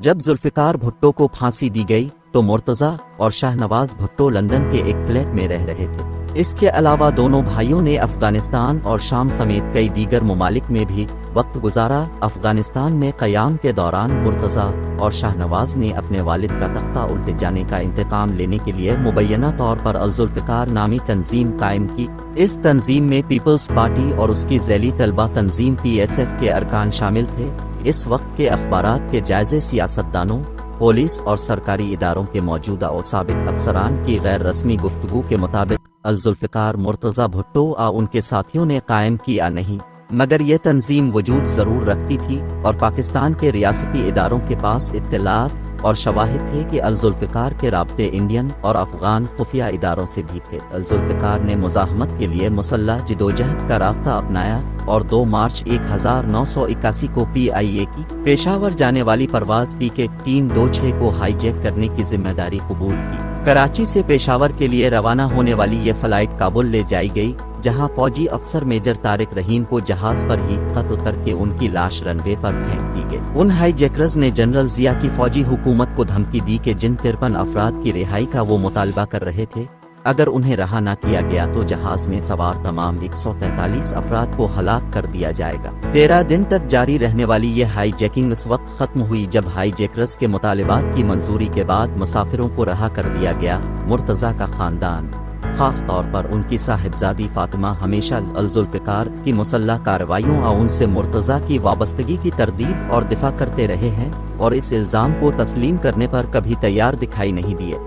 جب ذوالفقار بھٹو کو پھانسی دی گئی تو مرتضیٰ اور شاہنواز بھٹو لندن کے ایک فلیٹ میں رہ رہے تھے۔ اس کے علاوہ دونوں بھائیوں نے افغانستان اور شام سمیت کئی دیگر ممالک میں بھی وقت گزارا۔ افغانستان میں قیام کے دوران مرتضیٰ اور شاہنواز نے اپنے والد کا تختہ الٹ جانے کا انتقام لینے کے لیے مبینہ طور پر الذوالفقار نامی تنظیم قائم کی۔ اس تنظیم میں پیپلز پارٹی اور اس کی ذیلی طلبہ تنظیم PSF کے ارکان شامل تھے۔ اس وقت کے اخبارات کے جائزے سیاستدانوں، پولیس اور سرکاری اداروں کے موجودہ اور سابق افسران کی غیر رسمی گفتگو کے مطابق الذوالفقار مرتضیٰ بھٹو ان کے ساتھیوں نے قائم کیا نہیں، مگر یہ تنظیم وجود ضرور رکھتی تھی اور پاکستان کے ریاستی اداروں کے پاس اطلاعات اور شواہد تھے کہ الذوالفقار کے رابطے انڈین اور افغان خفیہ اداروں سے بھی تھے۔ الذوالفقار نے مزاحمت کے لیے مسلح جدوجہد کا راستہ اپنایا اور 2 مارچ 1981 کو PIA کی پشاور جانے والی پرواز PK 326 کو ہائی جیک کرنے کی ذمہ داری قبول کی۔ کراچی سے پشاور کے لیے روانہ ہونے والی یہ فلائٹ کابل لے جائی گئی، جہاں فوجی افسر میجر طارق رحیم کو جہاز پر ہی قتل کر کے ان کی لاش رن وے پر پھینک دی گئی۔ ان ہائی جیکرز نے جنرل ضیاء کی فوجی حکومت کو دھمکی دی کہ جن 53 افراد کی رہائی کا وہ مطالبہ کر رہے تھے، اگر انہیں رہا نہ کیا گیا تو جہاز میں سوار تمام 143 افراد کو ہلاک کر دیا جائے گا۔ 13 دن تک جاری رہنے والی یہ ہائی جیکنگ اس وقت ختم ہوئی جب ہائی جیکرز کے مطالبات کی منظوری کے بعد مسافروں کو رہا کر دیا گیا۔ مرتضیٰ کا خاندان، خاص طور پر ان کی صاحبزادی فاطمہ، ہمیشہ الذوالفقار کی مسلح کارروائیوں اور ان سے مرتضیٰ کی وابستگی کی تردید اور دفاع کرتے رہے ہیں اور اس الزام کو تسلیم کرنے پر کبھی تیار دکھائی نہیں دیے۔